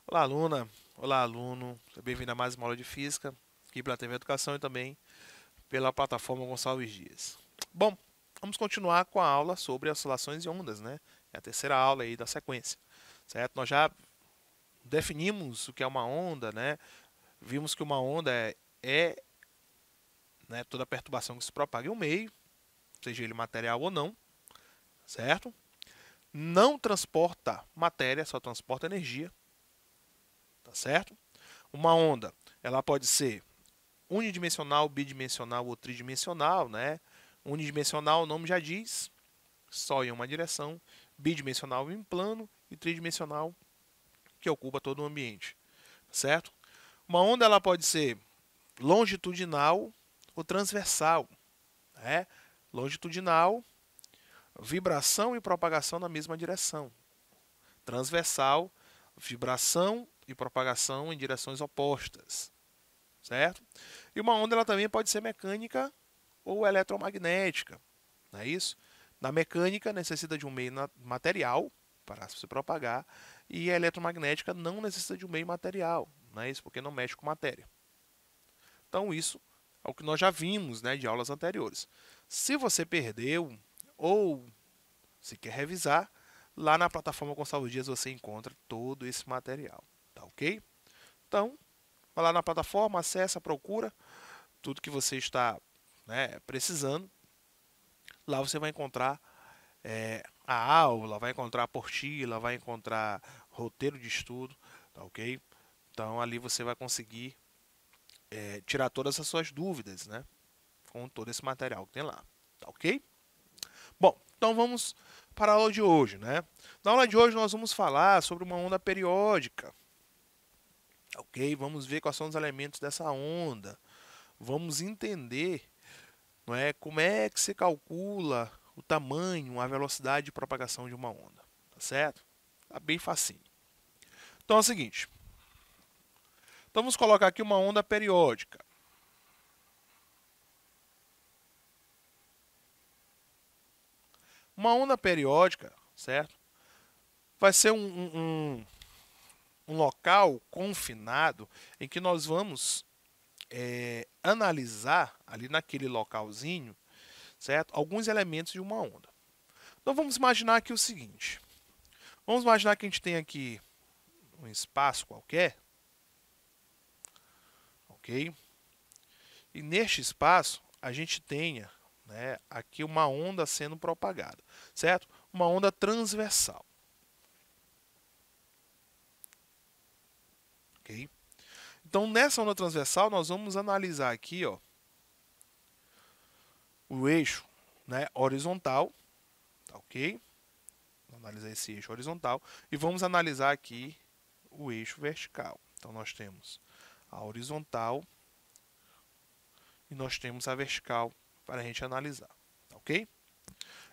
Olá, aluna. Olá, aluno. Seja bem-vindo a mais uma aula de Física, aqui pela TV Educação e também pela plataforma Gonçalves Dias. Bom, vamos continuar com a aula sobre oscilações e ondas, né? É a terceira aula aí da sequência, certo? Nós já definimos o que é uma onda, né? Vimos que uma onda é, né, toda perturbação que se propaga em um meio, seja ele material ou não, certo? Não transporta matéria, só transporta energia, tá certo? Uma onda, ela pode ser unidimensional, bidimensional ou tridimensional, né? Unidimensional, o nome já diz, só em uma direção. Bidimensional em plano e tridimensional que ocupa todo o ambiente, certo? Uma onda ela pode ser longitudinal ou transversal, né? Longitudinal, vibração e propagação na mesma direção. Transversal, vibração e propagação em direções opostas, certo? E uma onda ela também pode ser mecânica ou eletromagnética, não é isso? Na mecânica necessita de um meio material para se propagar e a eletromagnética não necessita de um meio material, não é isso? Porque não mexe com matéria. Então isso é o que nós já vimos, né, de aulas anteriores. Se você perdeu ou se quer revisar, lá na plataforma Gonçalves Dias você encontra todo esse material, tá ok? Então, vai lá na plataforma, acessa, procura tudo que você está, né, precisando. Lá você vai encontrar a aula, vai encontrar a apostila, vai encontrar roteiro de estudo, tá ok? Então ali você vai conseguir tirar todas as suas dúvidas, né? Com todo esse material que tem lá, tá ok? Bom, então vamos para a aula de hoje, né? Na aula de hoje nós vamos falar sobre uma onda periódica, ok? Vamos ver quais são os elementos dessa onda, vamos entender, não é, como é que se calcula o tamanho, a velocidade de propagação de uma onda, tá certo? Tá bem facinho. Então é o seguinte, então vamos colocar aqui uma onda periódica. Uma onda periódica, certo? Vai ser um local confinado em que nós vamos analisar ali naquele localzinho, certo? Alguns elementos de uma onda. Então vamos imaginar aqui o seguinte. Vamos imaginar que a gente tem aqui um espaço qualquer, ok? E neste espaço a gente tenha, né, aqui uma onda sendo propagada, certo? Uma onda transversal, ok? Então nessa onda transversal nós vamos analisar aqui, ó, o eixo, né, horizontal, tá ok? Vamos analisar esse eixo horizontal e vamos analisar aqui o eixo vertical. Então nós temos a horizontal e nós temos a vertical para a gente analisar, tá ok?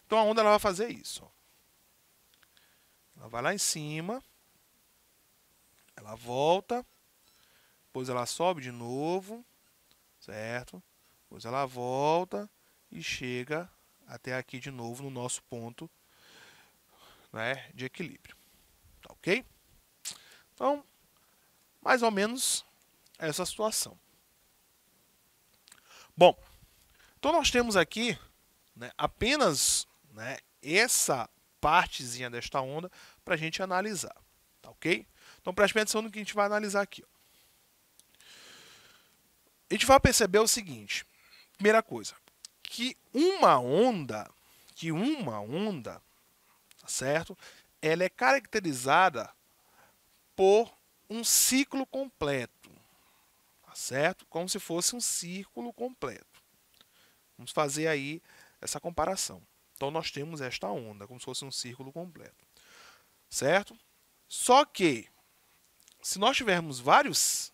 Então a onda ela vai fazer isso, ó. Ela vai lá em cima, ela volta, depois ela sobe de novo, certo? Depois ela volta e chega até aqui de novo no nosso ponto, né, de equilíbrio, tá ok? Então, mais ou menos essa situação. Bom, então nós temos aqui, né, apenas, né, essa partezinha desta onda para a gente analisar, tá ok? Então preste atenção no que a gente vai analisar aqui, ó. A gente vai perceber o seguinte, primeira coisa, que uma onda, tá certo? Ela é caracterizada por um ciclo completo, tá certo? Como se fosse um círculo completo. Vamos fazer aí essa comparação. Então nós temos esta onda, como se fosse um círculo completo, certo? Só que, se nós tivermos vários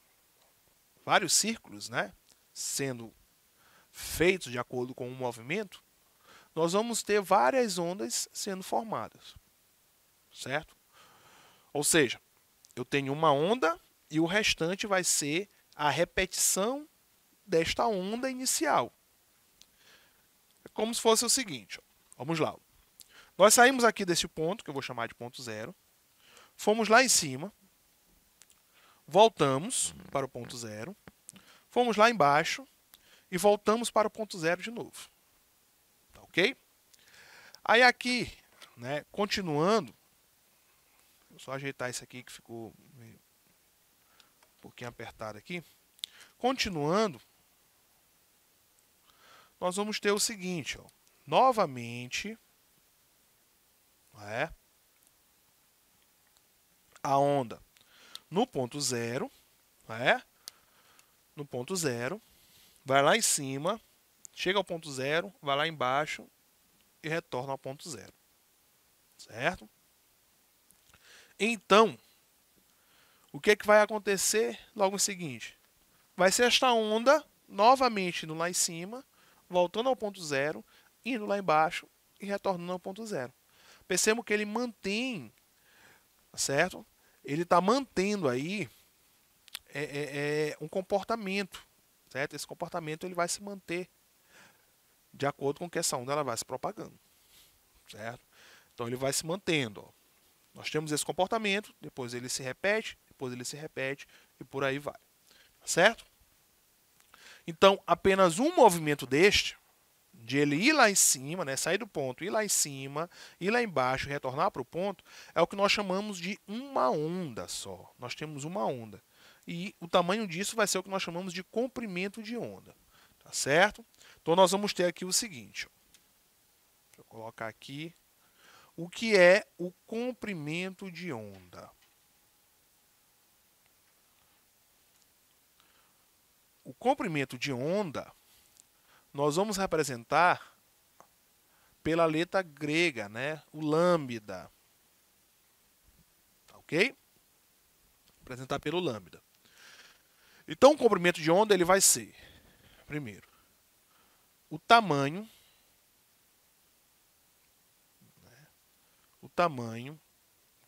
círculos, né, sendo feitos de acordo com um movimento, nós vamos ter várias ondas sendo formadas, certo? Ou seja, eu tenho uma onda e o restante vai ser a repetição desta onda inicial. É como se fosse o seguinte, ó. Vamos lá. Nós saímos aqui desse ponto, que eu vou chamar de ponto zero, fomos lá em cima, voltamos para o ponto zero, fomos lá embaixo e voltamos para o ponto zero de novo. Tá ok? Aí aqui, né, continuando, vou só ajeitar isso aqui que ficou um pouquinho apertado aqui. Continuando, nós vamos ter o seguinte, ó, novamente, a onda no ponto zero, no ponto zero, vai lá em cima, chega ao ponto zero, vai lá embaixo e retorna ao ponto zero. Certo? Então, o que é que vai acontecer logo em seguinte? Vai ser esta onda novamente indo lá em cima, voltando ao ponto zero, indo lá embaixo e retornando ao ponto zero. Percebam que ele mantém, certo? Ele está mantendo aí um comportamento, certo? Esse comportamento ele vai se manter de acordo com que essa onda ela vai se propagando, certo? Então ele vai se mantendo. Ó. Nós temos esse comportamento, depois ele se repete, depois ele se repete e por aí vai, certo? Então apenas um movimento deste, de ele ir lá em cima, né, sair do ponto, ir lá em cima, ir lá embaixo e retornar para o ponto, é o que nós chamamos de uma onda só. Nós temos uma onda. E o tamanho disso vai ser o que nós chamamos de comprimento de onda. Tá certo? Então nós vamos ter aqui o seguinte. Ó. Deixa eu colocar aqui. O que é o comprimento de onda? O comprimento de onda nós vamos representar pela letra grega, né? O lambda. Tá ok? Representar pelo lambda. Então, o comprimento de onda ele vai ser, primeiro, o tamanho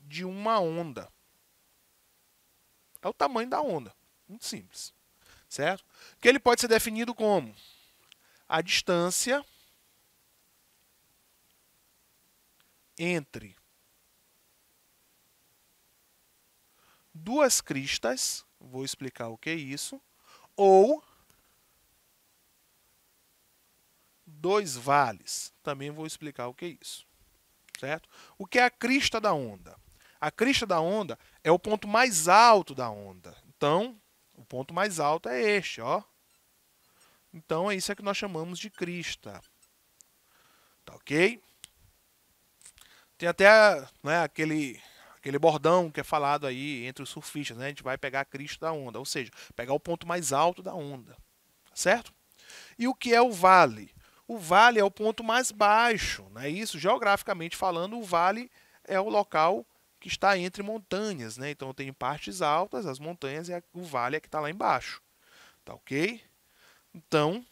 de uma onda. É o tamanho da onda. Muito simples. Certo? Que ele pode ser definido como a distância entre duas cristas, vou explicar o que é isso, ou dois vales, também vou explicar o que é isso. Certo? O que é a crista da onda? A crista da onda é o ponto mais alto da onda. Então, o ponto mais alto é este, ó. Então, é isso que nós chamamos de crista. Tá ok? Tem até né, aquele bordão que é falado aí entre os surfistas, né? A gente vai pegar a crista da onda, ou seja, pegar o ponto mais alto da onda. Certo? E o que é o vale? O vale é o ponto mais baixo, não é isso? Geograficamente falando, o vale é o local que está entre montanhas, né? Então tem partes altas, as montanhas, e o vale é que está lá embaixo. Tá ok? Então,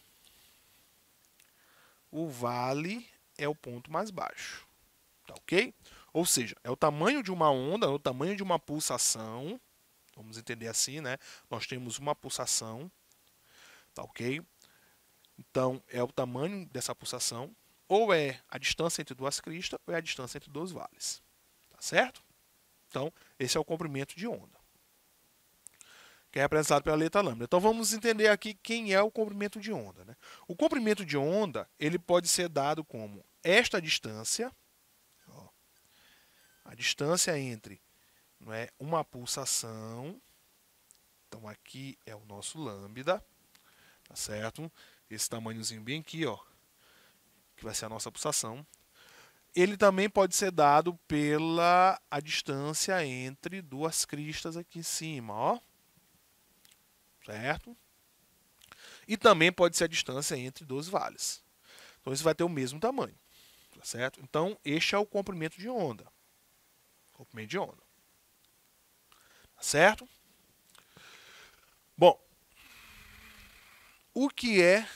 o vale é o ponto mais baixo. Tá ok? Ou seja, é o tamanho de uma onda, é o tamanho de uma pulsação. Vamos entender assim, né? Nós temos uma pulsação. Tá ok? Então, é o tamanho dessa pulsação, ou é a distância entre duas cristas, ou é a distância entre dois vales. Tá certo? Então, esse é o comprimento de onda, que é representado pela letra lambda. Então, vamos entender aqui quem é o comprimento de onda. Né? O comprimento de onda ele pode ser dado como esta distância, ó, a distância entre não é, uma pulsação, então aqui é o nosso lambda, tá certo? Esse tamanhozinho bem aqui, ó, que vai ser a nossa pulsação. Ele também pode ser dado pela a distância entre duas cristas aqui em cima, ó. Certo? E também pode ser a distância entre dois vales. Então, isso vai ter o mesmo tamanho. Tá certo? Então, este é o comprimento de onda. Comprimento de onda. Tá certo? Bom, o que é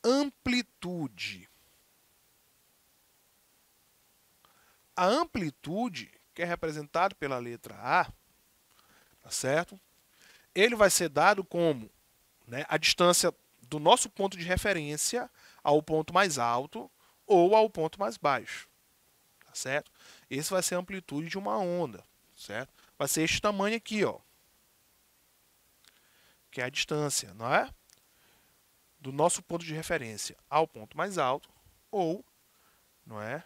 amplitude? A amplitude, que é representada pela letra A, tá certo? Ele vai ser dado como né, a distância do nosso ponto de referência ao ponto mais alto ou ao ponto mais baixo, tá certo? Esse vai ser a amplitude de uma onda, certo? Vai ser este tamanho aqui, ó, que é a distância, não é? Do nosso ponto de referência ao ponto mais alto ou, não é,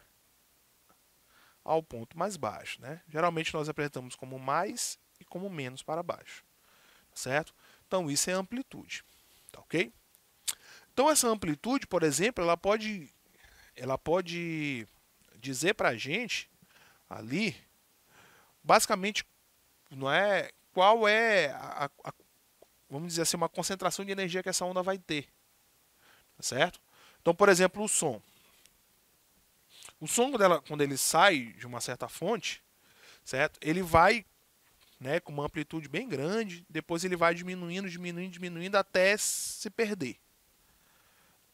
ao ponto mais baixo, né? Geralmente nós apresentamos como mais e como menos para baixo, certo? Então isso é amplitude, tá ok? Então essa amplitude, por exemplo, ela pode dizer para a gente ali, basicamente, não é qual é vamos dizer assim, uma concentração de energia que essa onda vai ter, tá certo? Então, por exemplo, o som. O som, quando ele sai de uma certa fonte, certo? Ele vai, né, com uma amplitude bem grande, depois ele vai diminuindo, diminuindo, diminuindo até se perder,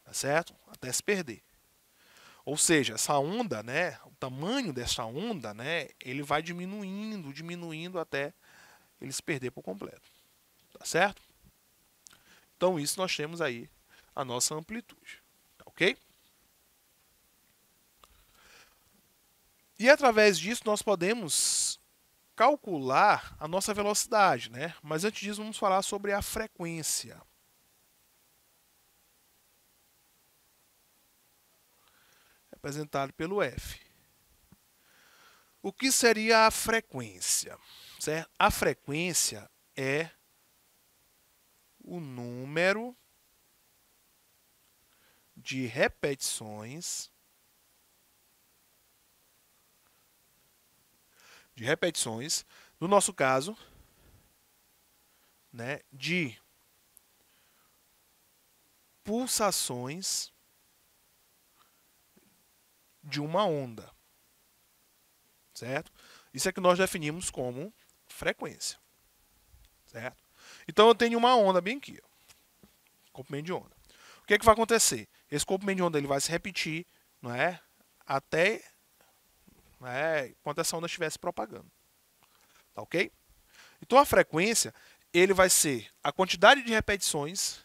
tá certo? Até se perder. Ou seja, essa onda, né, o tamanho dessa onda, né, ele vai diminuindo, diminuindo até ele se perder por completo, tá certo? Então isso nós temos aí a nossa amplitude, tá ok? E através disso nós podemos calcular a nossa velocidade, né? Mas antes disso vamos falar sobre a frequência. Representado pelo F. O que seria a frequência? Certo? A frequência é o número de repetições no nosso caso, né, de pulsações de uma onda, certo? Isso é que nós definimos como frequência, certo? Então eu tenho uma onda bem aqui, ó, comprimento de onda. O que é que vai acontecer? Esse comprimento de onda ele vai se repetir, não é, até, enquanto essa onda estiver se propagando, tá ok? Então a frequência ele vai ser a quantidade de repetições,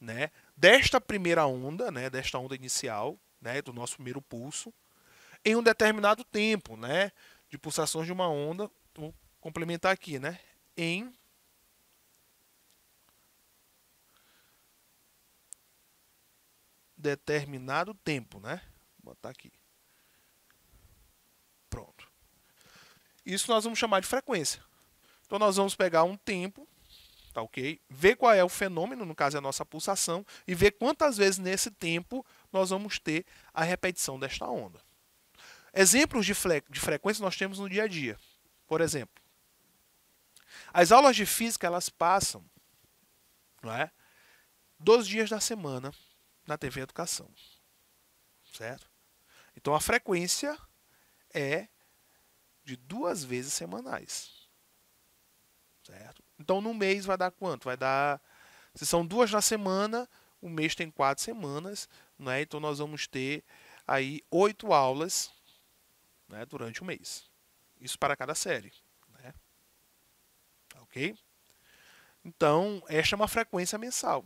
né, desta primeira onda, né, desta onda inicial, né, do nosso primeiro pulso, em um determinado tempo, né, de pulsações de uma onda. Vou complementar aqui, né, em determinado tempo, né? Vou botar aqui. Pronto. Isso nós vamos chamar de frequência. Então nós vamos pegar um tempo, tá ok? Ver qual é o fenômeno, no caso é a nossa pulsação, e ver quantas vezes nesse tempo nós vamos ter a repetição desta onda. Exemplos de frequência nós temos no dia a dia. Por exemplo, as aulas de física elas passam, não é, 12 dias da semana na TV Educação, certo? Então a frequência é de 2 vezes semanais, certo? Então no mês vai dar quanto? Vai dar, se são 2 na semana, o mês tem 4 semanas, né? Então nós vamos ter aí 8 aulas, né, durante o mês. Isso para cada série, né? Ok? Então esta é uma frequência mensal,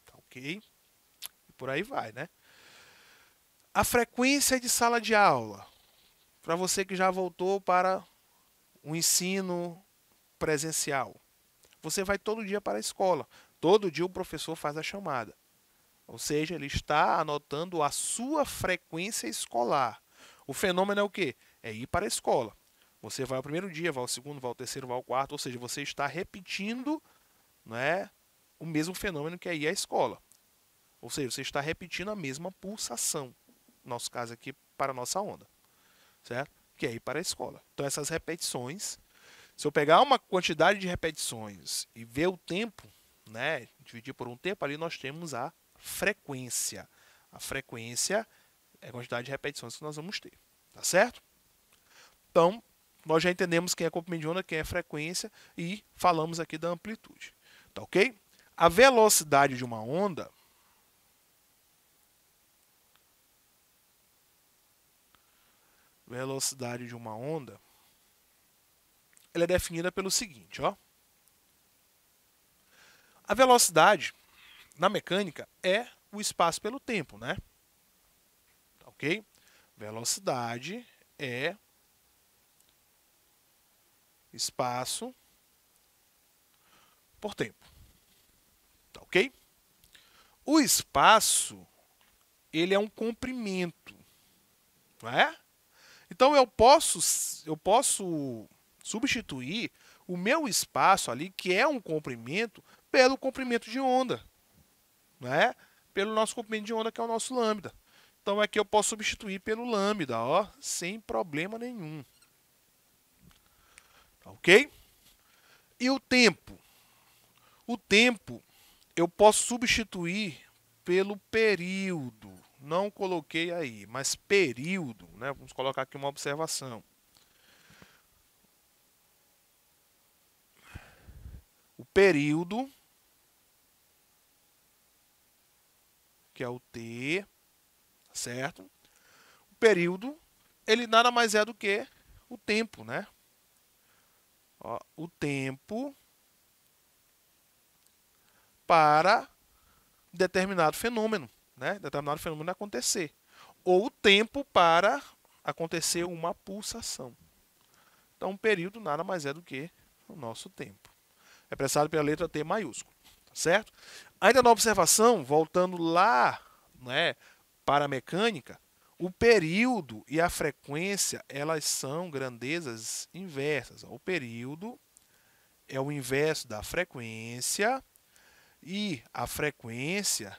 tá ok? E por aí vai, né? A frequência de sala de aula, para você que já voltou para o ensino presencial. Você vai todo dia para a escola. Todo dia o professor faz a chamada. Ou seja, ele está anotando a sua frequência escolar. O fenômeno é o quê? É ir para a escola. Você vai ao primeiro dia, vai ao segundo, vai ao terceiro, vai ao quarto. Ou seja, você está repetindo, não é, o mesmo fenômeno que é ir à escola. Ou seja, você está repetindo a mesma pulsação. No nosso caso aqui, para a nossa onda. Certo? Que é ir para a escola. Então, essas repetições, se eu pegar uma quantidade de repetições e ver o tempo, né, dividir por um tempo, ali nós temos a frequência. A frequência é a quantidade de repetições que nós vamos ter. Tá certo? Então, nós já entendemos quem é comprimento de onda, quem é frequência e falamos aqui da amplitude. Tá ok? A velocidade de uma onda ela é definida pelo seguinte, ó. A velocidade na mecânica é o espaço pelo tempo, né? Ok? Velocidade é espaço por tempo. Tá ok? O espaço, ele é um comprimento, não é? Então eu posso substituir o meu espaço ali, que é um comprimento, pelo comprimento de onda, não é? Pelo nosso comprimento de onda, que é o nosso lambda. Então aqui eu posso substituir pelo lambda, ó, sem problema nenhum. Tá ok? E o tempo? O tempo eu posso substituir pelo período. Não coloquei aí, mas período, né? Vamos colocar aqui uma observação. O período, que é o T, certo? O período, ele nada mais é do que o tempo, né? Ó, o tempo para determinado fenômeno, né? Determinado fenômeno acontecer. Ou o tempo para acontecer uma pulsação. Então, um período nada mais é do que o nosso tempo. É expressado pela letra T maiúsculo, tá certo? Ainda na observação, voltando lá, né, para a mecânica, o período e a frequência, elas são grandezas inversas. O período é o inverso da frequência e a frequência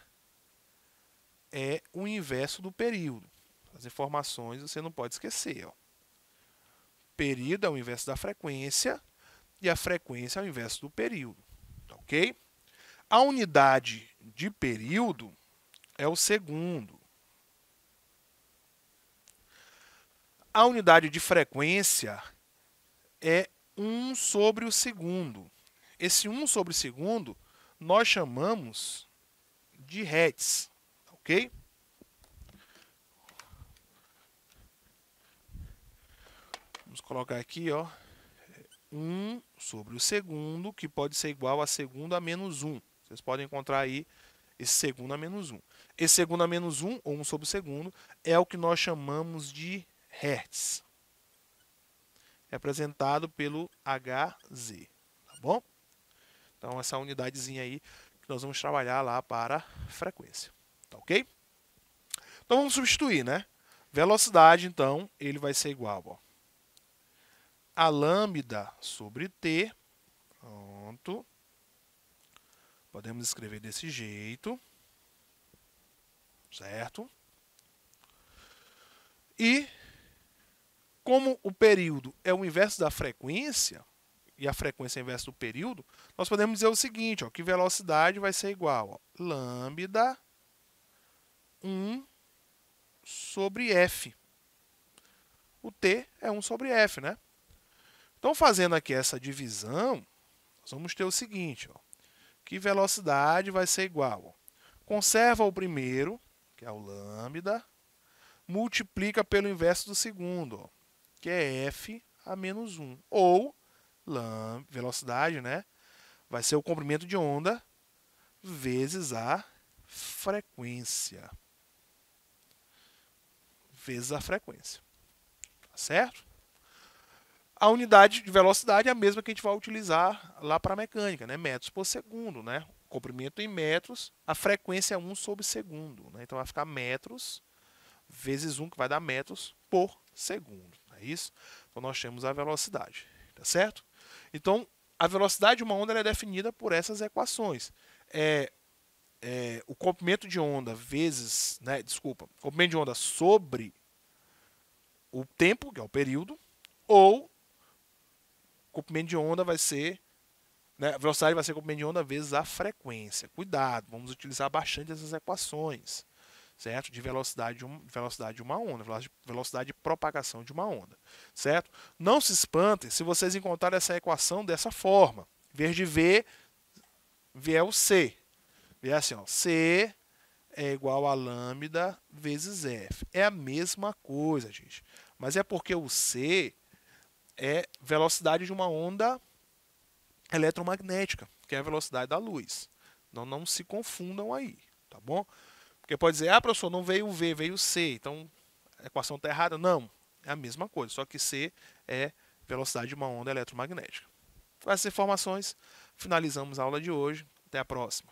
é o inverso do período. As informações você não pode esquecer. Ó. Período é o inverso da frequência e a frequência é o inverso do período. Ok? A unidade de período é o segundo. A unidade de frequência é 1 sobre o segundo. Esse 1 sobre o segundo nós chamamos de hertz. Ok? Vamos colocar aqui, ó, 1 sobre o segundo, que pode ser igual a segundo a menos 1. Vocês podem encontrar aí esse segundo a menos 1. Esse segundo a menos 1, ou 1 sobre o segundo, é o que nós chamamos de hertz. Representado pelo Hz. Tá bom? Então, essa unidadezinha aí que nós vamos trabalhar lá para frequência. Tá ok? Então, vamos substituir, né? Velocidade, então, ele vai ser igual, ó, a lambda sobre t. Pronto. Podemos escrever desse jeito. Certo? E, como o período é o inverso da frequência, e a frequência é o inverso do período, nós podemos dizer o seguinte, ó, que velocidade vai ser igual a lambda 1 sobre f. O t é 1 sobre f, né? Então, fazendo aqui essa divisão, nós vamos ter o seguinte, ó, que velocidade vai ser igual. Ó, conserva o primeiro, que é o lambda, multiplica pelo inverso do segundo, ó, que é f a menos 1. Ou, velocidade, né, vai ser o comprimento de onda vezes a frequência. Vezes a frequência. Tá certo? A unidade de velocidade é a mesma que a gente vai utilizar lá para a mecânica, né? Metros por segundo, né? Comprimento em metros, a frequência é 1 sobre segundo, né? Então vai ficar metros vezes 1, que vai dar metros por segundo. É isso? Então nós temos a velocidade, tá certo? Então a velocidade de uma onda é definida por essas equações. O comprimento de onda vezes, né? Desculpa, comprimento de onda sobre o tempo, que é o período, ou comprimento de onda vai ser, né, a velocidade vai ser comprimento de onda vezes a frequência. Cuidado, vamos utilizar bastante essas equações, certo? De velocidade de uma onda, velocidade de propagação de uma onda, certo? Não se espantem se vocês encontrarem essa equação dessa forma. Em vez de V, vier o C. Vier assim, ó, C é igual a lambda vezes F. É a mesma coisa, gente. Mas é porque o C é velocidade de uma onda eletromagnética, que é a velocidade da luz. Não se confundam aí, tá bom? Porque pode dizer, professor, não veio o V, veio o C, então a equação está errada. Não, é a mesma coisa, só que C é velocidade de uma onda eletromagnética. Com essas informações, finalizamos a aula de hoje. Até a próxima.